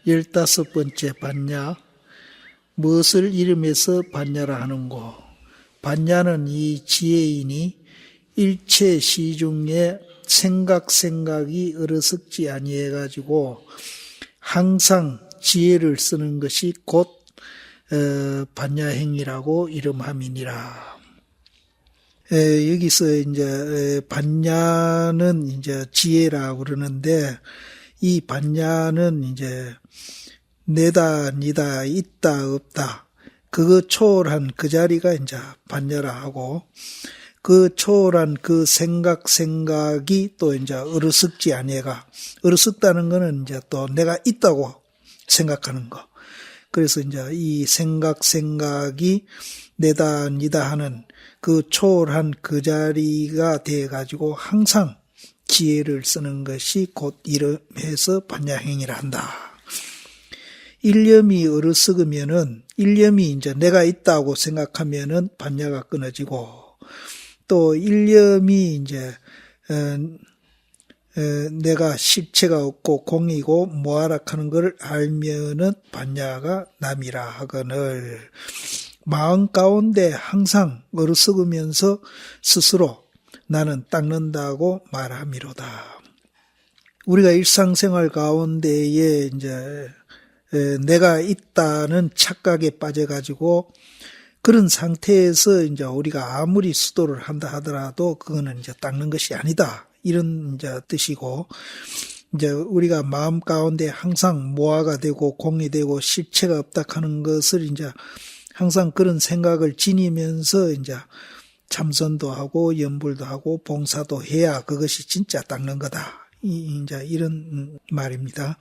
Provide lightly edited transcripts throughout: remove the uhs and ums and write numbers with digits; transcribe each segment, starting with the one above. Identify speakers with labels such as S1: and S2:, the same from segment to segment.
S1: 15번째 반야. 무엇을 이름해서 반야라 하는고? 반야는 이 지혜인이 일체 시중에 생각이 어리석지 아니해가지고 항상 지혜를 쓰는 것이 곧 반야행위라고 이름함이니라. 여기서 이제 반야는 이제 지혜라고 그러는데, 이 반야는 이제 내다, 니다, 있다, 없다, 그거 초월한 그 자리가 이제 반야라 하고, 그 초월한 그 생각이 또 이제 어리석지 아니해가, 어리석다는 거는 이제 또 내가 있다고 생각하는 거. 그래서 이제 이 생각이 내다, 니다 하는 그 초월한 그 자리가 돼가지고 항상 지혜를 쓰는 것이 곧 이름해서 반야행위라 한다. 일념이 어리석으면은, 일념이 이제 내가 있다고 생각하면은 반야가 끊어지고, 또 일념이 이제 내가 실체가 없고 공이고 무아락하는 것을 알면은 반야가 남이라 하거늘, 마음 가운데 항상 어리석으면서 스스로 나는 닦는다고 말함이로다. 우리가 일상생활 가운데에 이제 내가 있다는 착각에 빠져가지고 그런 상태에서 이제 우리가 아무리 수도를 한다 하더라도 그거는 이제 닦는 것이 아니다, 이런 이제 뜻이고, 이제 우리가 마음 가운데 항상 모아가 되고 공이 되고 실체가 없다 하는 것을 이제 항상 그런 생각을 지니면서 이제 참선도 하고 연불도 하고 봉사도 해야 그것이 진짜 닦는 거다, 이제 이런 말입니다.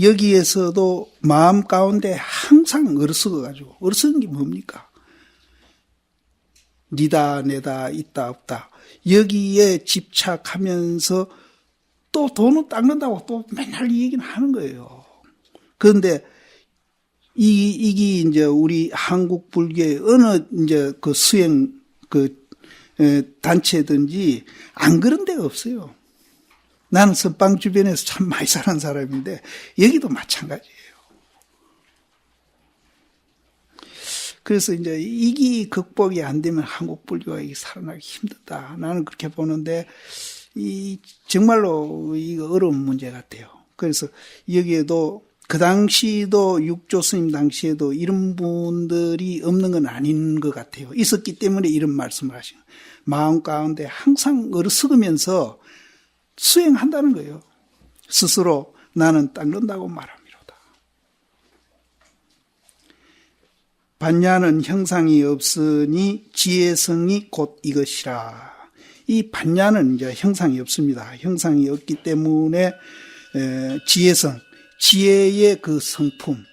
S1: 여기에서도 마음 가운데 항상 어리석어가지고, 어리석은 게 뭡니까? 니다, 내다, 있다, 없다, 여기에 집착하면서 또 돈은 닦는다고 또 맨날 이 얘기는 하는 거예요. 그런데 이게 이제 우리 한국 불교의 어느 이제 그 수행 단체든지 안 그런 데가 없어요. 나는 선방 주변에서 참 많이 사는 사람인데 여기도 마찬가지예요. 그래서 이제 이게 극복이 안 되면 한국 불교가 살아나기 힘들다, 나는 그렇게 보는데, 이 정말로 이거 어려운 문제 같아요. 그래서 여기에도 그 당시도 육조 스님 당시에도 이런 분들이 없는 건 아닌 것 같아요. 있었기 때문에 이런 말씀을 하시는 거예요. 마음 가운데 항상 어리석으면서 수행한다는 거예요. 스스로 나는 닦는다고 말합니다. 반야는 형상이 없으니 지혜성이 곧 이것이라. 이 반야는 이제 형상이 없습니다. 형상이 없기 때문에 지혜성, 지혜의 그 성품,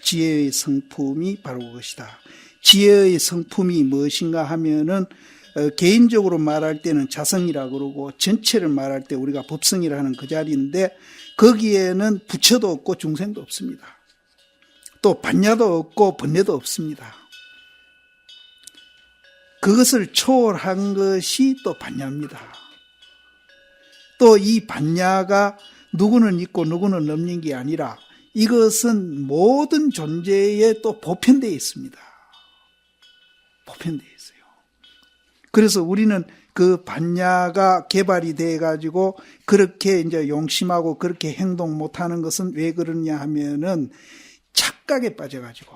S1: 지혜의 성품이 바로 그것이다. 지혜의 성품이 무엇인가 하면은 개인적으로 말할 때는 자성이라고 그러고, 전체를 말할 때 우리가 법성이라는 그 자리인데, 거기에는 부처도 없고 중생도 없습니다. 또 반야도 없고 번뇌도 없습니다. 그것을 초월한 것이 또 반야입니다. 또 이 반야가 누구는 있고 누구는 없는 게 아니라 이것은 모든 존재에 또 보편되어 있습니다. 보편되어 있어요. 그래서 우리는 그 반야가 개발이 돼가지고 그렇게 이제 용심하고 그렇게 행동 못하는 것은 왜 그러냐 하면은 착각에 빠져가지고,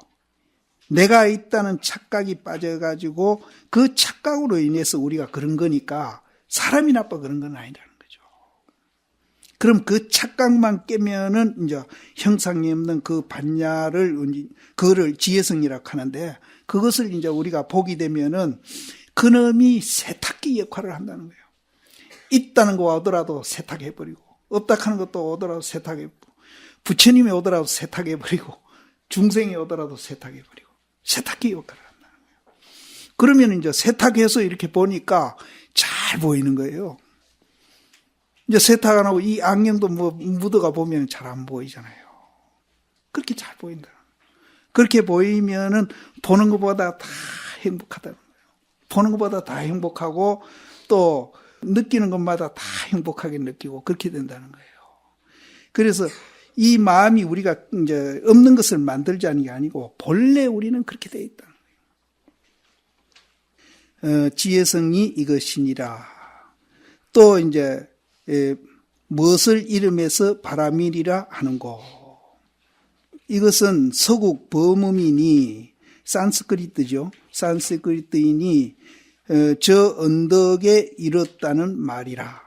S1: 내가 있다는 착각이 빠져가지고 그 착각으로 인해서 우리가 그런 거니까, 사람이 나빠 그런 건 아니라는 거죠. 그럼 그 착각만 깨면은 이제 형상이 없는 그 반야를, 그거를 지혜성이라고 하는데, 그것을 이제 우리가 보게 되면은 그놈이 세탁기 역할을 한다는 거예요. 있다는 거 오더라도 세탁해버리고, 없다 하는 것도 오더라도 세탁해버리고, 부처님이 오더라도 세탁해버리고, 중생이 오더라도 세탁해버리고, 세탁기 역할을 한다는 거예요. 그러면 이제 세탁해서 이렇게 보니까 잘 보이는 거예요. 이제 세탁 안 하고 이 안경도 뭐 묻어가 보면 잘 안 보이잖아요. 그렇게 잘 보인다. 그렇게 보이면은 보는 것보다 다 행복하다는 거예요. 보는 것보다 다 행복하고 또 느끼는 것마다 다 행복하게 느끼고 그렇게 된다는 거예요. 그래서 이 마음이 우리가 이제 없는 것을 만들자는 게 아니고 본래 우리는 그렇게 되어 있다. 지혜성이 이것이니라. 또 이제 무엇을 이름해서 바라밀이라 하는고. 이것은 서국 범음이니 산스크리트죠. 산스크리트인이 저 언덕에 이뤘다는 말이라.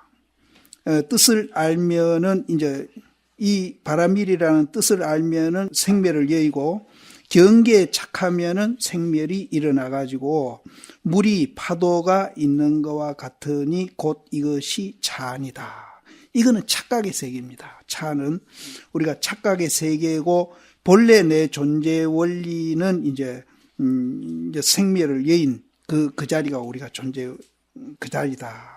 S1: 뜻을 알면은 이제 이 바라밀이라는 뜻을 알면은 생멸을 여의고 경계에 착하면은 생멸이 일어나 가지고 물이 파도가 있는 것과 같으니 곧 이것이 차아니다. 이거는 착각의 세계입니다. 차는 우리가 착각의 세계고 본래 내 존재 원리는 이제 생멸을 여인 그 자리가 우리가 존재 그 자리다.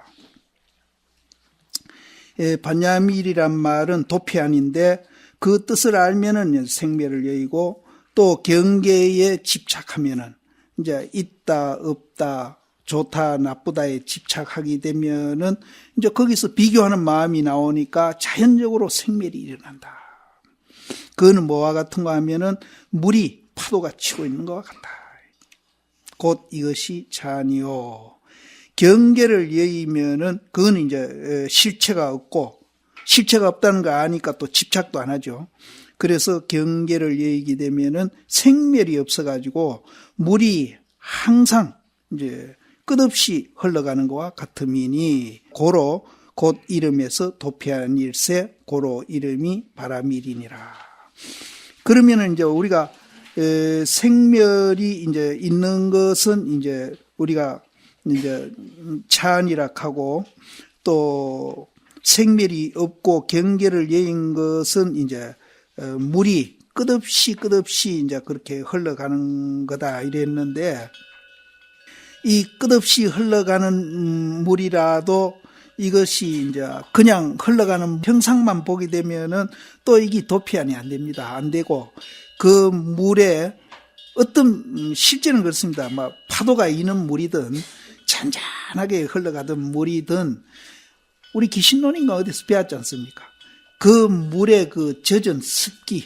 S1: 반야밀이란 말은 도피안인데 그 뜻을 알면은 생멸을 여의고 또 경계에 집착하면은 이제 있다 없다 좋다 나쁘다에 집착하게 되면은 이제 거기서 비교하는 마음이 나오니까 자연적으로 생멸이 일어난다. 그거는 뭐와 같은가 하면은 물이 파도가 치고 있는 것과 같다. 곧 이것이 차니요. 경계를 여의면은 그거는 이제 실체가 없고 실체가 없다는 거 아니까 또 집착도 안 하죠. 그래서 경계를 여의게 되면은 생멸이 없어가지고 물이 항상 이제 끝없이 흘러가는 것과 같음이니 고로 곧 이름에서 도피한 일세 고로 이름이 바라밀이니라. 그러면은 이제 우리가 생멸이 이제 있는 것은 이제 우리가 이제 차안이라 하고 또 생멸이 없고 경계를 여인 것은 이제 물이 끝없이 이제 그렇게 흘러가는 거다 이랬는데 이 끝없이 흘러가는 물이라도 이것이 이제 그냥 흘러가는 형상만 보게 되면은 또 이게 도피안이 안 됩니다. 안 되고 그 물에 어떤 실제는 그렇습니다. 막 파도가 있는 물이든 잔잔하게 흘러가던 물이든 우리 기신론인가 어디서 배웠지 않습니까? 그 물의 그 젖은 습기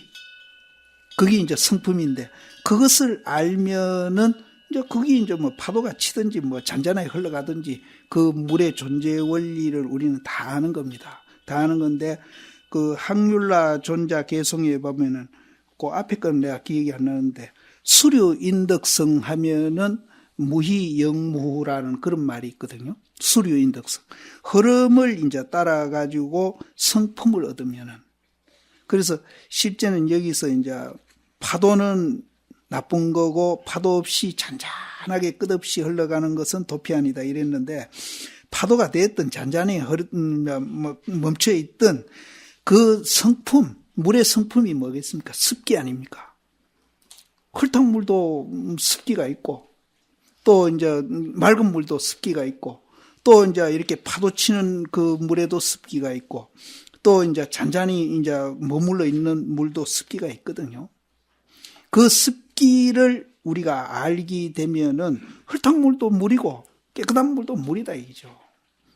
S1: 그게 이제 성품인데 그것을 알면은 이제 그게 이제 뭐 파도가 치든지 뭐 잔잔하게 흘러가든지 그 물의 존재 원리를 우리는 다 아는 겁니다. 다 아는 건데 그 항률라 존자 개성에 보면은 그 앞에 거는 내가 기억이 안 나는데 수류인덕성 하면은 무희영무라는 그런 말이 있거든요. 수류인덕성. 흐름을 이제 따라가지고 성품을 얻으면은. 그래서 실제는 여기서 이제 파도는 나쁜 거고 파도 없이 잔잔하게 끝없이 흘러가는 것은 도피안이다 이랬는데 파도가 됐든 잔잔히 멈춰있든 그 성품, 물의 성품이 뭐겠습니까? 습기 아닙니까? 흙탕물도 습기가 있고 또 이제 맑은 물도 습기가 있고 또 이제 이렇게 파도 치는 그 물에도 습기가 있고 또 이제 잔잔히 이제 머물러 있는 물도 습기가 있거든요. 그 습기를 우리가 알게 되면은 흙탕물도 물이고 깨끗한 물도 물이다 이거죠.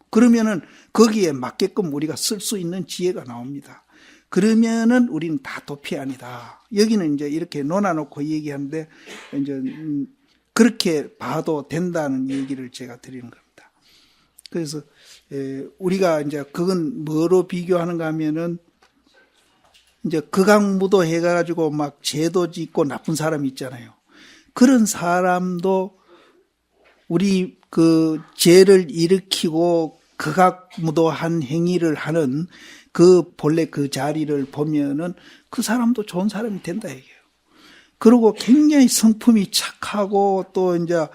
S1: 그러면은 거기에 맞게끔 우리가 쓸 수 있는 지혜가 나옵니다. 그러면은 우리는 다 도피안이다. 여기는 이제 이렇게 논아놓고 얘기하는데 이제 그렇게 봐도 된다는 얘기를 제가 드리는 겁니다. 그래서 우리가 이제 그건 뭐로 비교하는가 하면은 이제 극악무도 해가지고 막 죄도 짓고 나쁜 사람이 있잖아요. 그런 사람도 우리 그 죄를 일으키고 극악무도한 행위를 하는 그 본래 그 자리를 보면은 그 사람도 좋은 사람이 된다 얘기예요. 그리고 굉장히 성품이 착하고 또 이제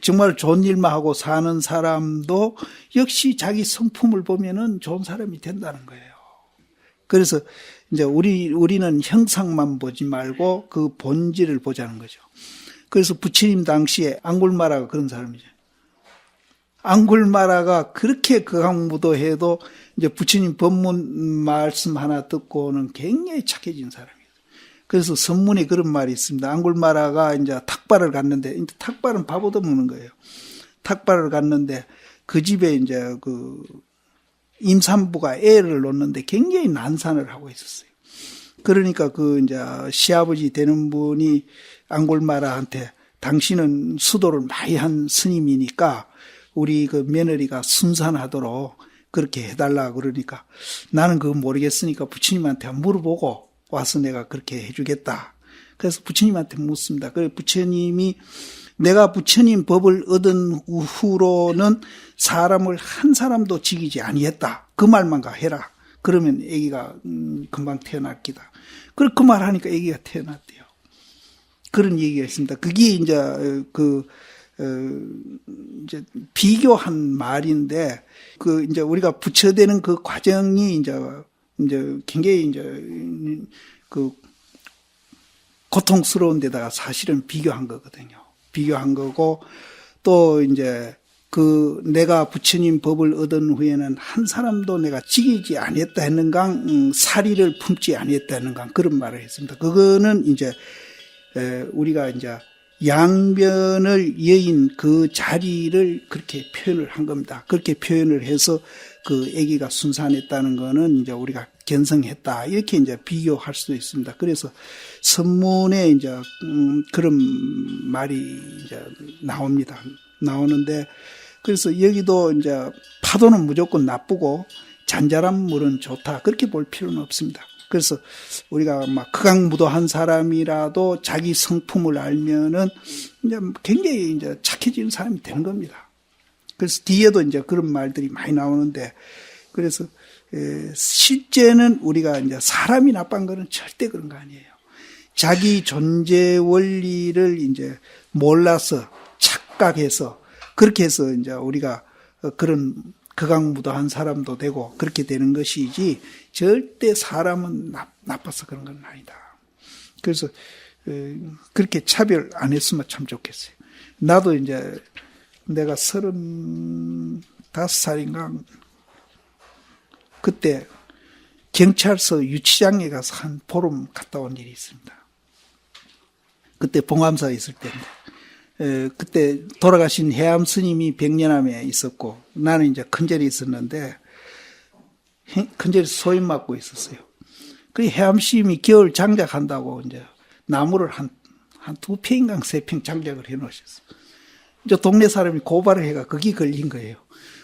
S1: 정말 좋은 일만 하고 사는 사람도 역시 자기 성품을 보면은 좋은 사람이 된다는 거예요. 그래서 이제 우리는 형상만 보지 말고 그 본질을 보자는 거죠. 그래서 부처님 당시에 앙굴마라가 그런 사람이죠. 앙굴마라가 그렇게 극악무도해도 이제 부처님 법문 말씀 하나 듣고는 굉장히 착해진 사람이에요. 그래서 선문에 그런 말이 있습니다. 앙굴마라가 이제 탁발을 갔는데, 탁발은 밥 얻어먹는 거예요. 탁발을 갔는데 그 집에 이제 그 임산부가 애를 놓는데 굉장히 난산을 하고 있었어요. 그러니까 이제 시아버지 되는 분이 앙골마라한테 당신은 수도를 많이 한 스님이니까 우리 그 며느리가 순산하도록 그렇게 해달라 그러니까 나는 그거 모르겠으니까 부처님한테 물어보고 와서 내가 그렇게 해주겠다. 그래서 부처님한테 묻습니다. 그래서 부처님이 내가 부처님 법을 얻은 후로는 사람을 한 사람도 죽이지 아니했다. 그 말만 해라. 그러면 아기가 금방 태어날 기다. 그 말하니까 아기가 태어났대요. 그런 얘기가 있습니다. 그게 이제 이제 비교한 말인데 이제 우리가 부처되는 그 과정이 이제 굉장히 이제 고통스러운 데다가 사실은 비교한 거거든요. 비교한 거고 또 이제 내가 부처님 법을 얻은 후에는 한 사람도 내가 죽이지 아니했다 했는가 사리를 품지 아니했다 했는가 그런 말을 했습니다. 그거는 이제 우리가 이제 양변을 여인 그 자리를 그렇게 표현을 한 겁니다. 그렇게 표현을 해서 그 아기가 순산했다는 거는 이제 우리가 견성했다. 이렇게 이제 비교할 수도 있습니다. 그래서 선문에 이제 그런 말이 이제 나옵니다. 나오는데 그래서 여기도 이제 파도는 무조건 나쁘고 잔잔한 물은 좋다. 그렇게 볼 필요는 없습니다. 그래서 우리가 막 극악무도한 사람이라도 자기 성품을 알면은 이제 굉장히 이제 착해지는 사람이 되는 겁니다. 그래서 뒤에도 이제 그런 말들이 많이 나오는데 그래서 실제는 우리가 이제 사람이 나쁜 거는 절대 그런 거 아니에요. 자기 존재 원리를 이제 몰라서 착각해서 그렇게 해서 이제 우리가 그런 극악무도한 사람도 되고 그렇게 되는 것이지 절대 사람은 나빠서 그런 건 아니다. 그래서 그렇게 차별 안 했으면 참 좋겠어요. 나도 이제 내가 35살인가 그때 경찰서 유치장에 가서 한 보름 갔다 온 일이 있습니다. 그때 봉암사에 있을 때인데 그때 돌아가신 해암 스님이 백년암에 있었고 나는 이제 큰절에 있었는데 큰절에서 소임 맡고 있었어요. 그 해암 스님이 겨울 장작한다고 이제 나무를 한 2평인가 3평 장작을 해놓으셨어요. 이제 동네 사람이 고발을 해가 거기 걸린 거예요.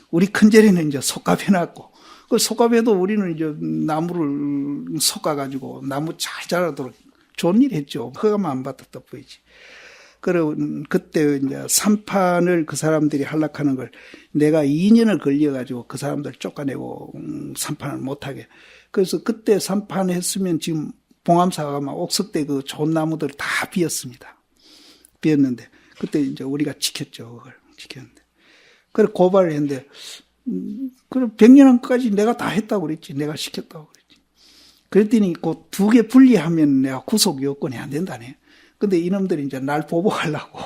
S1: 우리 큰절에는 이제 속갑해놨고 그 속갑에도 우리는 이제 나무를 솎아가지고 나무 잘 자라도록 좋은 일 했죠. 허가만 안 받았다 보이지. 그리고 그때 이제 산판을 그 사람들이 하락하는 걸 내가 2년을 걸려가지고 그 사람들 쫓아내고 산판을 못하게. 그래서 그때 산판했으면 지금 봉암사가 막 옥석대 그 좋은 나무들 다 비었습니다. 비었는데 그때 이제 우리가 지켰죠. 그걸 지켰는데. 그래 고발을 했는데 그럼 100년까지 내가 다 했다고 그랬지. 내가 시켰다고 그랬지. 그랬더니 그 2개 분리하면 내가 구속 요건이 안 된다네. 근데 이놈들이 이제 날 보복하려고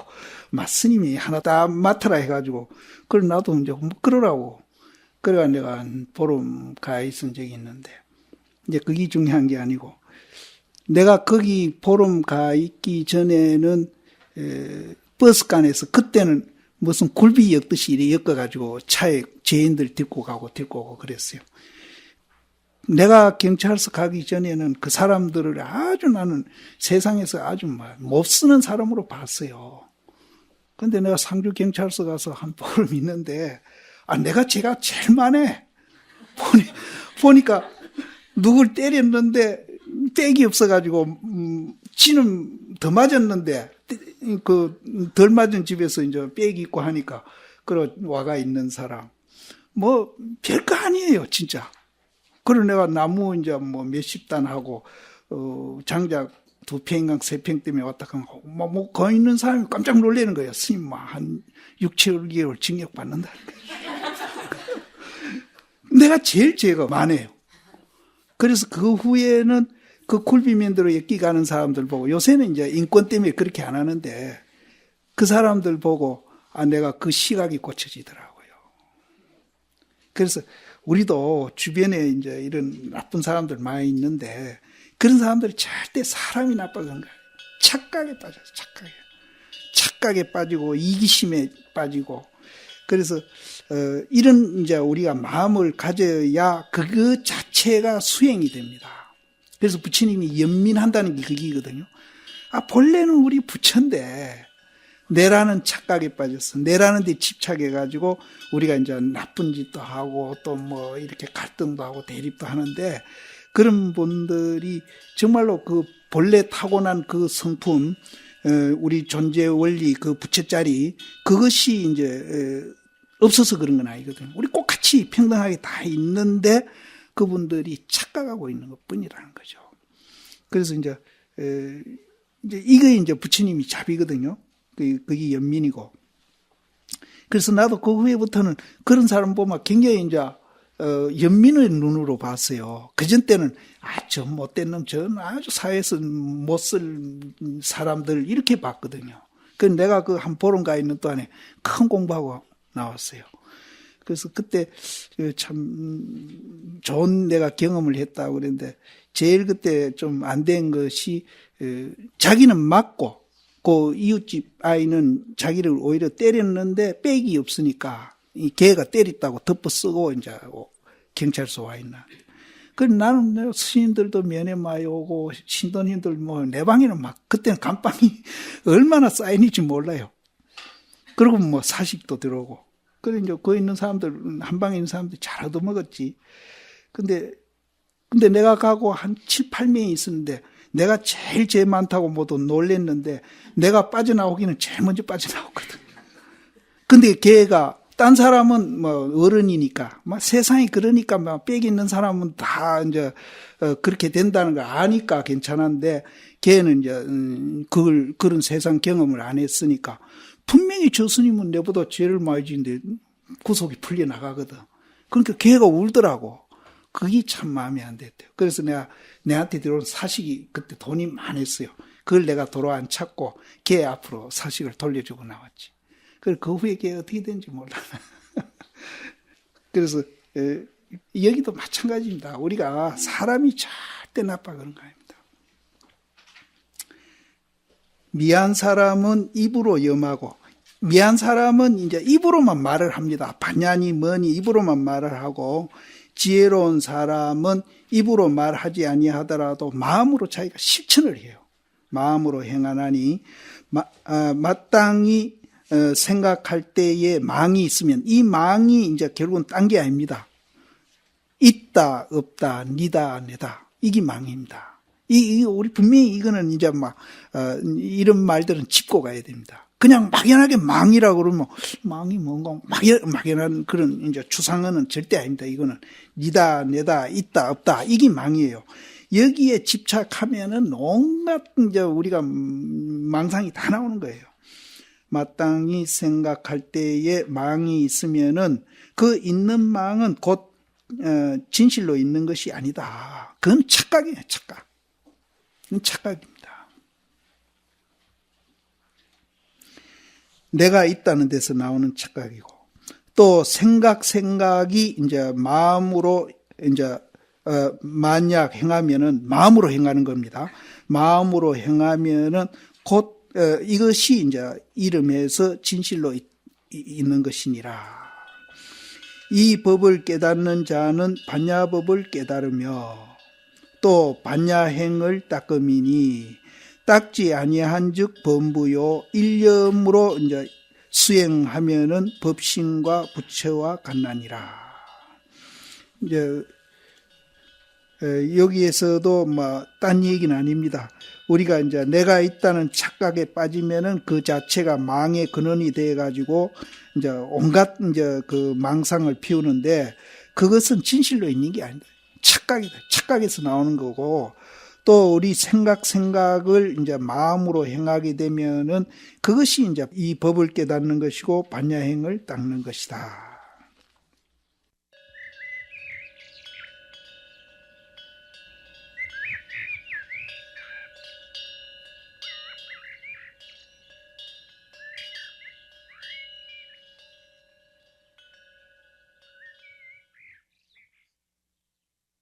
S1: 막 스님이 하나 다 맡아라 해가지고 그걸 나도 이제 그러라고 그래가 내가 보름 가 있은 적이 있는데 이제 그게 중요한 게 아니고 내가 거기 보름 가 있기 전에는 버스간에서 그때는 무슨 굴비 엮듯이 이렇게 엮어가지고 차에 죄인들 데리고 오고 그랬어요. 내가 경찰서 가기 전에는 그 사람들을 아주 나는 세상에서 아주 못 쓰는 사람으로 봤어요. 근데 내가 상주 경찰서 가서 한 보름 있는데, 내가 죄가 제일 많네. 보니까 누굴 때렸는데, 빽이 없어가지고, 지는 더 맞았는데, 덜 맞은 집에서 이제 빽이 있고 하니까, 와가 있는 사람. 별거 아니에요, 진짜. 그리고 내가 나무 이제 몇십 단 하고, 장작 2평인가 3평 때문에 왔다 가면, 거기 있는 사람이 깜짝 놀라는 거예요. 스님, 한 6, 7개월 징역 받는다. 내가 제일 죄가 많아요. 그래서 그 후에는 그 굴비면대로 엮기 가는 사람들 보고, 요새는 이제 인권 때문에 그렇게 안 하는데, 그 사람들 보고, 내가 그 시각이 고쳐지더라고요. 그래서, 우리도 주변에 이제 이런 나쁜 사람들 많이 있는데 그런 사람들이 절대 사람이 나빠서 그런 거예요. 착각에 빠져서 착각에 빠지고 이기심에 빠지고 그래서 이런 이제 우리가 마음을 가져야 그 자체가 수행이 됩니다. 그래서 부처님이 연민한다는 게 그기거든요. 본래는 우리 부처인데 내라는 착각에 빠졌어. 내라는 데 집착해가지고 우리가 이제 나쁜 짓도 하고 또 뭐 이렇게 갈등도 하고 대립도 하는데, 그런 분들이 정말로 그 본래 타고난 그 성품, 우리 존재 원리 그 부처짜리, 그것이 이제 없어서 그런 건 아니거든요. 우리 꼭 같이 평등하게 다 있는데 그분들이 착각하고 있는 것 뿐이라는 거죠. 그래서 이제 이게 이제 부처님이 잡이거든요. 그게 연민이고. 그래서 나도 그 후에부터는 그런 사람 보면 굉장히 이제 연민의 눈으로 봤어요. 그전 때는 저 못된 놈, 저는 아주 사회에서 못 쓸 사람들 이렇게 봤거든요. 그래서 내가 그 한 보름 가 있는 동안에 큰 공부하고 나왔어요. 그래서 그때 참 좋은 내가 경험을 했다고 그랬는데, 제일 그때 좀 안 된 것이 자기는 맞고 그 이웃집 아이는 자기를 오히려 때렸는데 백이 없으니까 이 걔가 때렸다고 덮어 쓰고 이제 경찰서 와 있나. 그래서 나는 스님들도 면회 많이 오고 신도님들 뭐 내 방에는 막 그때는 감방이 얼마나 쌓이는지 몰라요. 그리고 뭐 사식도 들어오고. 그래 이제 거기 있는 사람들, 한 방에 있는 사람들 잘 얻어먹었지. 근데 내가 가고 한 7, 8명이 있었는데 내가 제일 죄 많다고 모두 놀랬는데 내가 빠져나오기는 제일 먼저 빠져나오거든. 근데 걔가 딴 사람은 뭐 어른이니까 막 세상이 그러니까 막 빽 있는 사람은 다 이제 그렇게 된다는 걸 아니까 괜찮은데, 걔는 이제 그런 세상 경험을 안 했으니까 분명히 저 스님은 내보다 죄를 많이 지는데 구속이 풀려 나가거든. 그러니까 걔가 울더라고. 그게 참 마음에 안 됐대요. 그래서 내한테 들어온 사식이 그때 돈이 많았어요. 그걸 내가 도로 안 찾고 걔 앞으로 사식을 돌려주고 나왔지. 그래서 그 후에 걔 어떻게 된지 몰라. 그래서 여기도 마찬가지입니다. 우리가 사람이 절대 나빠 그런 거 아닙니다. 미안 사람은 입으로 염하고, 미안 사람은 이제 입으로만 말을 합니다. 반야니 뭐니 입으로만 말을 하고, 지혜로운 사람은 입으로 말하지 아니하더라도 마음으로 자기가 실천을 해요. 마음으로 행하나니 마땅히 생각할 때에 망이 있으면, 이 망이 이제 결국은 딴 게 아닙니다. 있다 없다 니다 내다, 이게 망입니다. 우리 분명히 이거는 이제 이런 말들은 짚고 가야 됩니다. 그냥 막연하게 망이라고 그러면 망이 뭔가 막연한 그런 이제 추상어는 절대 아닙니다. 이거는 니다 내다 있다 없다, 이게 망이에요. 여기에 집착하면은 온갖 이제 우리가 망상이 다 나오는 거예요. 마땅히 생각할 때에 망이 있으면은 그 있는 망은 곧 진실로 있는 것이 아니다. 그건 착각이에요, 착각. 그건 착각입니다. 내가 있다는 데서 나오는 착각이고, 또 생각이 이제 마음으로 이제 만약 행하면은 마음으로 행하는 겁니다. 마음으로 행하면은 곧 이것이 이제 이름에서 진실로 있는 것이니라. 이 법을 깨닫는 자는 반야법을 깨달으며 또 반야행을 닦음이니, 닦지 아니한즉 범부요 일념으로 이제 수행하면은 법신과 부처와 같나니라. 이제 여기에서도 딴 얘기는 아닙니다. 우리가 이제 내가 있다는 착각에 빠지면은 그 자체가 망의 근원이 돼 가지고 이제 온갖 이제 그 망상을 피우는데, 그것은 진실로 있는 게 아니다. 착각이다. 착각에서 나오는 거고, 또 우리 생각을 이제 마음으로 행하게 되면은 그것이 이제 이 법을 깨닫는 것이고 반야행을 닦는 것이다.